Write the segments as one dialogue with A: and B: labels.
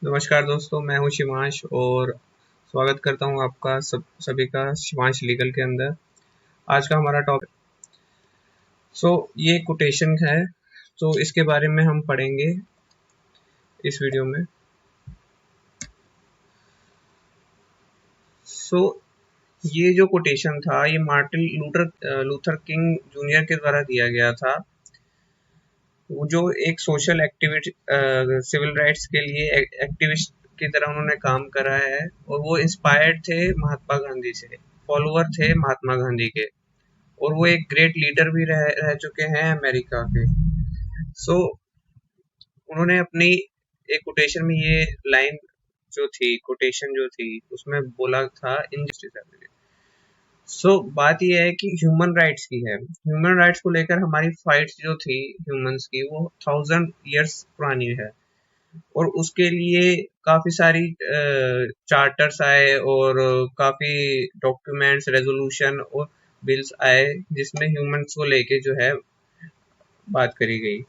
A: नमस्कार दोस्तों, मैं हूं शिवांश और स्वागत करता हूं आपका सभी का शिवांश लीगल के अंदर। आज का हमारा टॉपिक ये कोटेशन है, तो इसके बारे में हम पढ़ेंगे इस वीडियो में। ये जो कोटेशन था ये मार्टिन लूथर किंग जूनियर के द्वारा दिया गया था, जो एक सोशल एक्टिविटी सिविल राइट्स के लिए एक्टिविस्ट की तरह उन्होंने काम करा है और वो इंस्पायर्ड थे महात्मा गांधी से, फॉलोअर थे महात्मा गांधी के, और वो एक ग्रेट लीडर भी रह चुके हैं अमेरिका के। उन्होंने अपनी एक कोटेशन में ये लाइन कोटेशन जो थी उसमें बोला था इनजस्टिस। बात यह है कि ह्यूमन राइट्स की है। ह्यूमन राइट्स को लेकर हमारी फाइट्स जो थी ह्यूमंस की वो 1000 इयर्स पुरानी है, और उसके लिए काफी सारी चार्टर्स आए और काफी डॉक्यूमेंट्स, रेजोल्यूशन और बिल्स आए जिसमें ह्यूमंस को लेके जो है बात करी गई।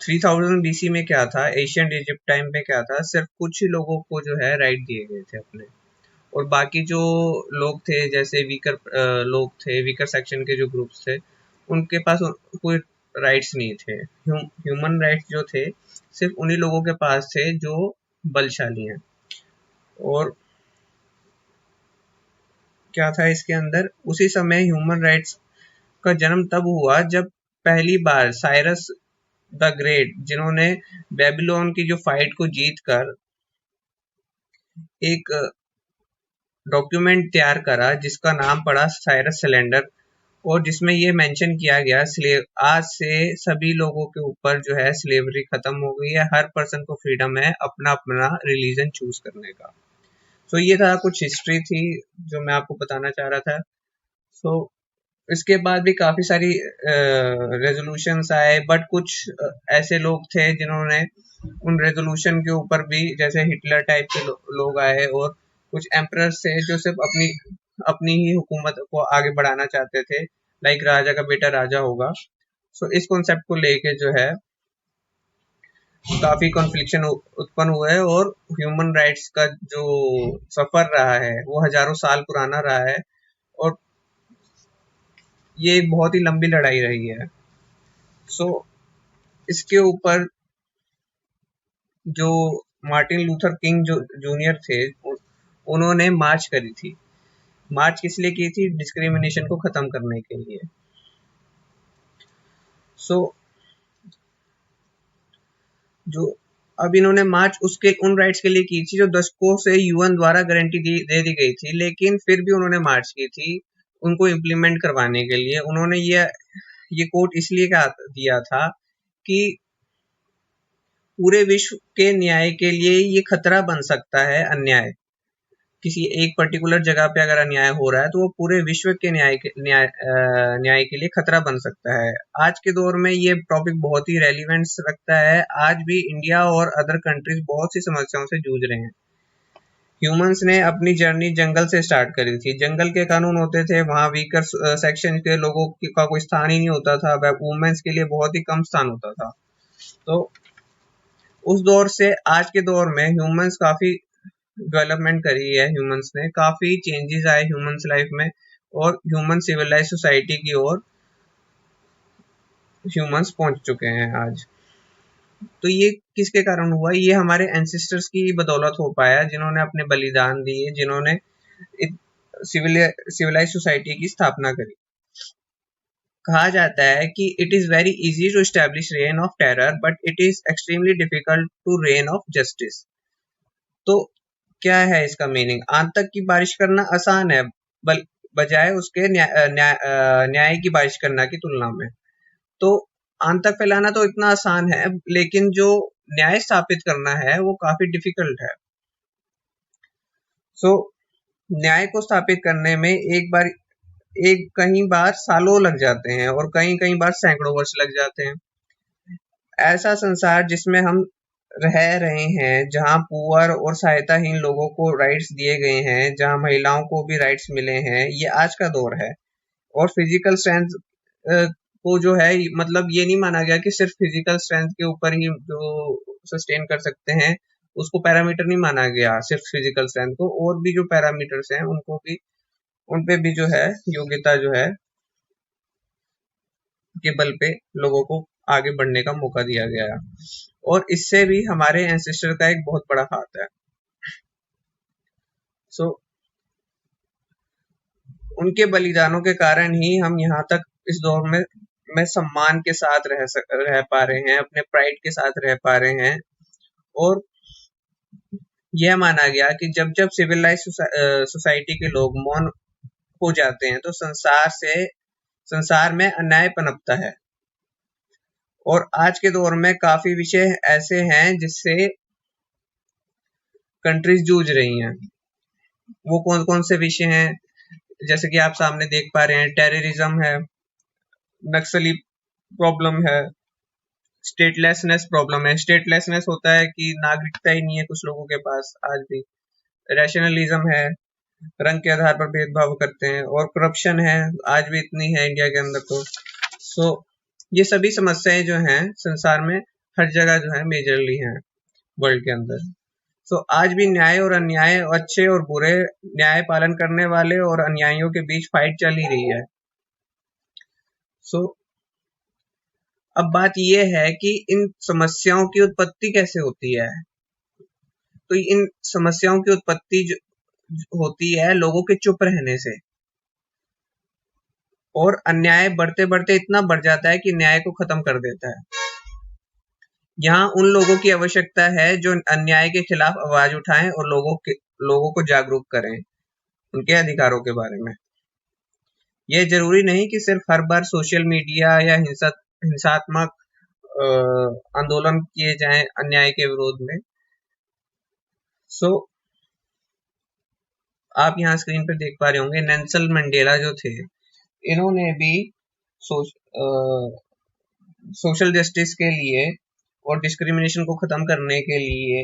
A: 3000 BC में क्या था, एशियंट इजिप्ट टाइम में क्या था, सिर्फ कुछ ही लोगों को जो है राइट दिए गए थे अपने, और बाकी जो लोग थे जैसे वीकर लोग थे, वीकर सेक्शन के जो ग्रुप्स थे, उनके पास कोई राइट्स नहीं थे। ह्यूमन राइट्स जो थे सिर्फ उन्हीं लोगों के पास थे जो बलशाली हैं। और क्या था इसके अंदर, उसी समय ह्यूमन राइट्स का जन्म तब हुआ जब पहली बार साइरस द ग्रेट, जिन्होंने बेबीलोन की जो फाइट को जीतकर एक डॉक्यूमेंट तैयार करा जिसका नाम पड़ा साइरस सिलेंडर, और जिसमें ये मेंशन किया गया आज से सभी लोगों के ऊपर जो है स्लेवरी खत्म हो गई है, हर पर्सन को फ्रीडम है अपना अपना रिलीजन चूज करने का। ये था कुछ हिस्ट्री थी जो मैं आपको बताना चाह रहा था। इसके बाद भी काफी सारी रेजोल्यूशंस आए, बट कुछ ऐसे लोग थे जिन्होंने उन रेजोल्यूशन के ऊपर भी, जैसे हिटलर टाइप के लोग आए, और कुछ एम्परर्स थे जो सिर्फ अपनी ही हुकूमत को आगे बढ़ाना चाहते थे, लाइक राजा का बेटा राजा होगा। इस कॉन्सेप्ट को लेके जो है काफी कॉन्फ्लिक्शन उत्पन्न हुआ है, और ह्यूमन राइट्स का जो सफर रहा है वो हजारों साल पुराना रहा है, और ये एक बहुत ही लंबी लड़ाई रही है। इसके ऊपर जो मार्टिन लूथर किंग जो जूनियर थे, उन्होंने मार्च करी थी। मार्च किस लिए की थी? डिस्क्रिमिनेशन को खत्म करने के लिए। जो अब इन्होंने मार्च उन राइट्स के लिए की थी जो दशकों से यूएन द्वारा गारंटी दे दी गई थी, लेकिन फिर भी उन्होंने मार्च की थी उनको इम्प्लीमेंट करवाने के लिए। उन्होंने ये कोट इसलिए दिया था कि पूरे विश्व के न्याय के लिए ये खतरा बन सकता है। अन्याय किसी एक पर्टिकुलर जगह पे अगर अन्याय हो रहा है तो वो पूरे विश्व के न्याय के लिए खतरा बन सकता है। आज के दौर में ये टॉपिक बहुत ही रेलिवेंस रखता है। आज भी इंडिया और अदर कंट्रीज बहुत सी समस्याओं से जूझ रहे हैं। ह्यूमंस ने अपनी जर्नी जंगल से स्टार्ट करी थी। जंगल के कानून होते थे, वहां वीकर सेक्शन के लोगों का कोई स्थान ही नहीं होता था, वुमेन्स के लिए बहुत ही कम स्थान होता था। तो उस दौर से आज के दौर में ह्यूमंस काफी डेवलपमेंट करी है। ह्यूमंस ने काफी चेंजेस आए ह्यूमंस लाइफ में, और ह्यूमन सिविलाइज सोसाइटी की ओर ह्यूमंस पहुंच चुके हैं आज। तो ये किसके कारण हुआ? ये हमारे एंसेस्टर्स की बदौलत हो पाया, जिन्होंने अपने बलिदान दिए, जिन्होंने सिविलाइज सोसाइटी की स्थापना करी। कहा जाता है कि it is very easy to establish reign of terror, but it is extremely difficult to reign of justice. तो क्या है इसका मीनिंग? आतंक की बारिश करना आसान है बजाय उसके न्याय की बारिश करना की तुलना में। तो आतंक फैलाना तो इतना आसान है, लेकिन जो न्याय स्थापित करना है वो काफी डिफिकल्ट है। न्याय को स्थापित करने में कई बार सालों लग जाते हैं, और कई बार सैकड़ों वर्ष लग जाते हैं। ऐसा संसार जिसमें हम रह रहे हैं, जहां पुअर और सहायताहीन लोगों को राइट्स दिए गए हैं, जहां महिलाओं को भी राइट्स मिले हैं, ये आज का दौर है। और फिजिकल स्ट्रेंथ को जो है, मतलब ये नहीं माना गया कि सिर्फ फिजिकल स्ट्रेंथ के ऊपर ही जो सस्टेन कर सकते हैं उसको पैरामीटर नहीं माना गया, सिर्फ फिजिकल स्ट्रेंथ को, और भी जो पैरामीटर्स हैं उनको भी, उन पे भी जो है योग्यता जो है के बल पे लोगों को आगे बढ़ने का मौका दिया गया है। और इससे भी हमारे एंसेस्टर का एक बहुत बड़ा हाथ है। सो उनके बलिदानों के कारण ही हम यहाँ तक इस दौर में सम्मान के साथ रह पा रहे हैं, अपने प्राइड के साथ रह पा रहे हैं। और यह माना गया कि जब जब सिविलाइज सोसाइटी के लोग मौन हो जाते हैं तो संसार में अन्याय पनपता है। और आज के दौर में काफी विषय ऐसे हैं जिससे कंट्रीज जूझ रही हैं। वो कौन कौन से विषय हैं, जैसे कि आप सामने देख पा रहे हैं, टेररिज्म है, नक्सली प्रॉब्लम है, स्टेटलेसनेस प्रॉब्लम है। स्टेटलेसनेस होता है कि नागरिकता ही नहीं है कुछ लोगों के पास आज भी। रैशनलिज्म है, रंग के आधार पर भेदभाव करते हैं। और करप्शन है, आज भी इतनी है इंडिया के अंदर। तो सो ये सभी समस्याएं जो हैं संसार में हर जगह जो है मेजरली हैं वर्ल्ड के अंदर। सो आज भी न्याय और अन्याय, अच्छे और बुरे, न्याय पालन करने वाले और अन्यायियों के बीच फाइट चल ही रही है। सो अब बात यह है कि इन समस्याओं की उत्पत्ति कैसे होती है। तो इन समस्याओं की उत्पत्ति होती है लोगों के चुप रहने से। और अन्याय बढ़ते बढ़ते इतना बढ़ जाता है कि न्याय को खत्म कर देता है। यहाँ उन लोगों की आवश्यकता है जो अन्याय के खिलाफ आवाज उठाएं और लोगों को जागरूक करें उनके अधिकारों के बारे में। यह जरूरी नहीं कि सिर्फ हर बार सोशल मीडिया या हिंसात्मक आंदोलन किए जाएं अन्याय के विरोध में। सो आप यहाँ स्क्रीन पर देख पा रहे होंगे नेल्सन मंडेला जो थे, इन्होंने भी सोशल जस्टिस के लिए और डिस्क्रिमिनेशन को खत्म करने के लिए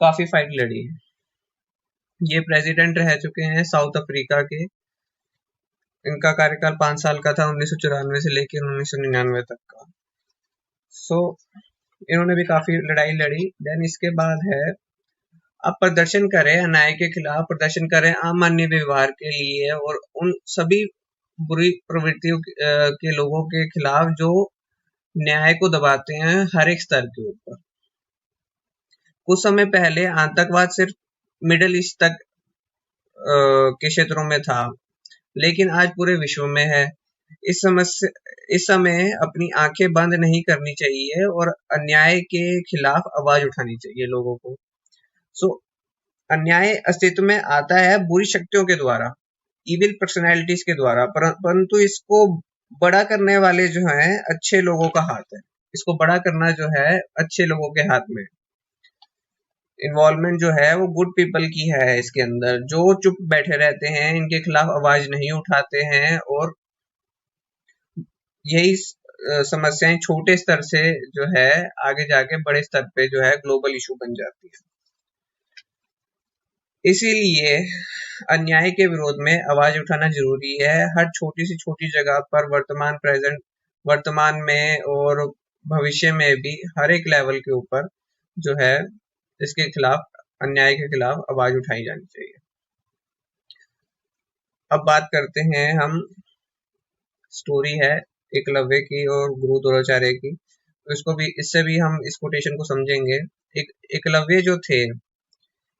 A: काफी फाइट लड़ी। ये प्रेसिडेंट रह चुके हैं साउथ अफ्रीका के। इनका कार्यकाल 5 साल का था, 1994 से लेकर 1999 तक का। सो इन्होंने भी काफी लड़ाई लड़ी। देन इसके बाद है, अब प्रदर्शन करें अन्याय के खिलाफ, प्रदर्शन करें अमान्य व्यवहार के लिए और उन सभी बुरी प्रवृत्तियों के लोगों के खिलाफ जो न्याय को दबाते हैं हर एक स्तर के ऊपर। कुछ समय पहले आतंकवाद सिर्फ मिडिल ईस्ट तक के क्षेत्रों में था, लेकिन आज पूरे विश्व में है। इस समय अपनी आंखें बंद नहीं करनी चाहिए और अन्याय के खिलाफ आवाज उठानी चाहिए लोगों को। सो अन्याय अस्तित्व में आता है बुरी शक्तियों के द्वारा, इविल पर्सनैलिटीज के द्वारा, परंतु इसको बड़ा करने वाले जो हैं अच्छे लोगों का हाथ है। इसको बड़ा करना जो है अच्छे लोगों के हाथ में। इन्वॉल्वमेंट जो है वो गुड पीपल की है इसके अंदर, जो चुप बैठे रहते हैं, इनके खिलाफ आवाज नहीं उठाते हैं। और यही समस्याएं छोटे स्तर से जो है आगे जाके बड़े स्तर पे जो है ग्लोबल इशू बन जाती है। इसीलिए अन्याय के विरोध में आवाज उठाना जरूरी है। हर छोटी से छोटी जगह पर वर्तमान में और भविष्य में भी हर एक लेवल के ऊपर जो है इसके खिलाफ, अन्याय के खिलाफ आवाज उठाई जानी चाहिए। अब बात करते हैं हम, स्टोरी है एकलव्य की और गुरु द्रोणाचार्य की। इससे भी हम इस कोटेशन को समझेंगे। एकलव्य जो थे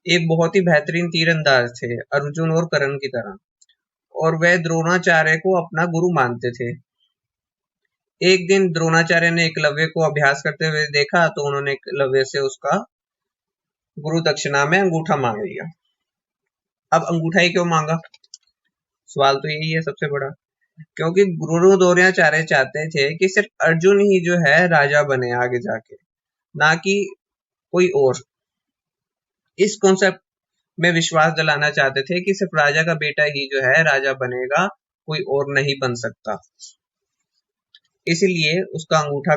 A: एक बहुत ही बेहतरीन तीरंदाज थे, अर्जुन और कर्ण की तरह, और वह द्रोणाचार्य को अपना गुरु मानते थे। एक दिन द्रोणाचार्य ने एकलव्य को अभ्यास करते हुए देखा तो उन्होंने एकलव्य से उसका गुरु दक्षिणा में अंगूठा मांग लिया। अब अंगूठा ही क्यों मांगा? सवाल तो यही है सबसे बड़ा। क्योंकि गुरु द्रोणाचार्य चाहते थे कि सिर्फ अर्जुन ही जो है राजा बने आगे जाके, ना कि कोई और। इस कॉन्सेप्ट में विश्वास दिलाना चाहते थे कि सिर्फ राजा का बेटा ही जो है राजा बनेगा, कोई और नहीं बन सकता। इसलिए उसका अंगूठा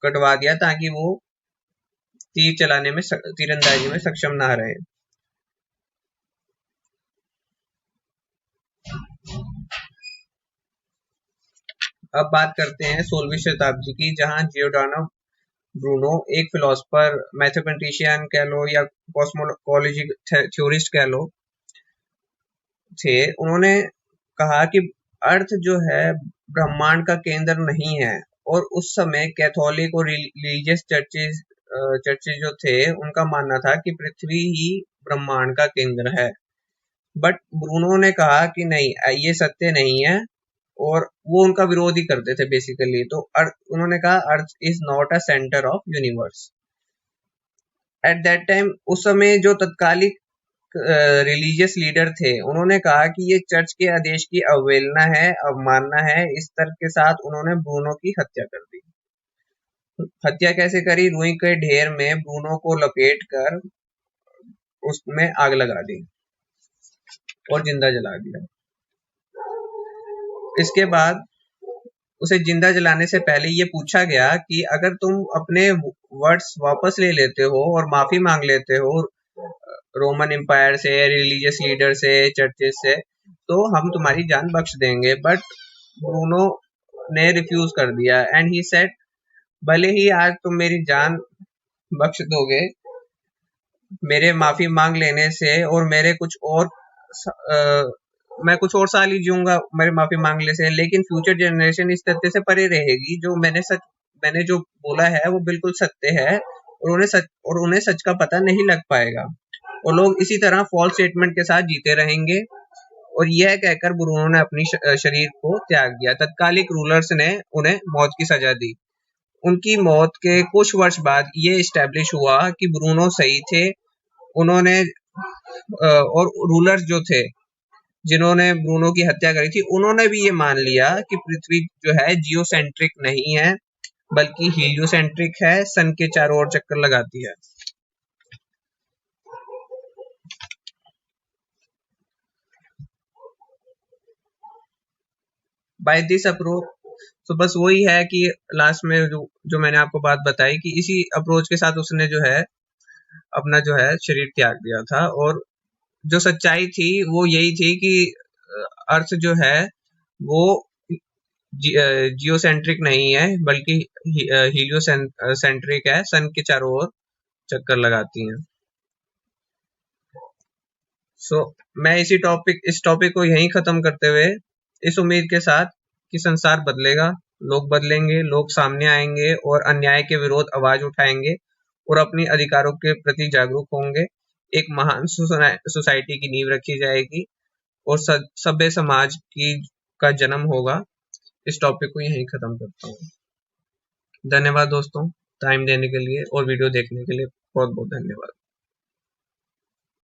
A: कटवा दिया ताकि वो तीर चलाने में, तीरंदाजी में सक्षम ना रहे। अब बात करते हैं 16वीं शताब्दी की, जहां जियोर्डानो ब्रूनो एक फिलोसफर, मैथमेटिशियन कह लो या कॉस्मोलॉजी थ्योरिस्ट कह लो थे। उन्होंने कहा कि अर्थ जो है ब्रह्मांड का केंद्र नहीं है, और उस समय कैथोलिक और रिलीजियस चर्चेज जो थे उनका मानना था कि पृथ्वी ही ब्रह्मांड का केंद्र है। बट ब्रूनो ने कहा कि नहीं, ये सत्य नहीं है, और वो उनका विरोध ही करते थे बेसिकली। तो उन्होंने कहा earth is not a centre of universe. At that time, उस समय जो तत्कालिक रिलीजियस लीडर थे, उन्होंने कहा कि ये चर्च के आदेश की अवहेलना है, अवमानना है। इस तर्क के साथ उन्होंने ब्रूनो की हत्या कर दी। हत्या कैसे करी? रुई के ढेर में ब्रूनो को लपेट कर उसमें आग लगा दी और जिंदा जला दिया। इसके बाद उसे जिंदा जलाने से पहले ये पूछा गया कि अगर तुम अपने वर्ड्स वापस ले लेते हो और माफी मांग लेते हो रोमन एम्पायर से, रिलीजियस लीडर से, चर्चेस से, तो हम तुम्हारी जान बख्श देंगे। बट ब्रूनो ने रिफ्यूज कर दिया एंड ही सेड, भले ही आज तुम मेरी जान बख्श दोगे मेरे माफी मांग लेने से, और मेरे कुछ और मैं कुछ और साल ही जीऊंगा मेरे माफी मांगने से, लेकिन फ्यूचर जनरेशन इस तथ्य से परे रहेगी जो मैंने जो बोला है वो बिल्कुल सत्य है, और उन्हें सच का पता नहीं लग पाएगा, और लोग इसी तरह फॉल्स स्टेटमेंट के साथ जीते रहेंगे। और यह कहकर ब्रूनो ने अपनी शरीर को त्याग दिया। तत्कालिक रूलर्स ने उन्हें मौत की सजा दी। उनकी मौत के कुछ वर्ष बाद ये इस्टेब्लिश हुआ कि ब्रूनो सही थे। उन्होंने और रूलर्स जो थे जिन्होंने ब्रूनो की हत्या करी थी, उन्होंने भी ये मान लिया कि पृथ्वी जो है जियोसेंट्रिक नहीं है, बल्कि हीलियोसेंट्रिक है, सन के चारों ओर चक्कर लगाती है। बाय दिस अप्रोच, तो बस वही है कि लास्ट में जो मैंने आपको बात बताई कि इसी अप्रोच के साथ उसने जो है अपना जो है शरीर त्याग दिया था। और जो सच्चाई थी वो यही थी कि अर्थ जो है वो जियोसेंट्रिक नहीं है, बल्कि हीलियोसेंट्रिक है, सन के चारों ओर चक्कर लगाती हैं। मैं इस टॉपिक को यहीं खत्म करते हुए इस उम्मीद के साथ कि संसार बदलेगा, लोग बदलेंगे, लोग सामने आएंगे और अन्याय के विरोध आवाज उठाएंगे और अपने अधिकारों के प्रति जागरूक होंगे। एक महान सोसाइटी की नींव रखी जाएगी और सभ्य समाज का जन्म होगा। इस टॉपिक को यहीं खत्म करता हूँ। धन्यवाद दोस्तों, टाइम देने के लिए और वीडियो देखने के लिए बहुत बहुत धन्यवाद।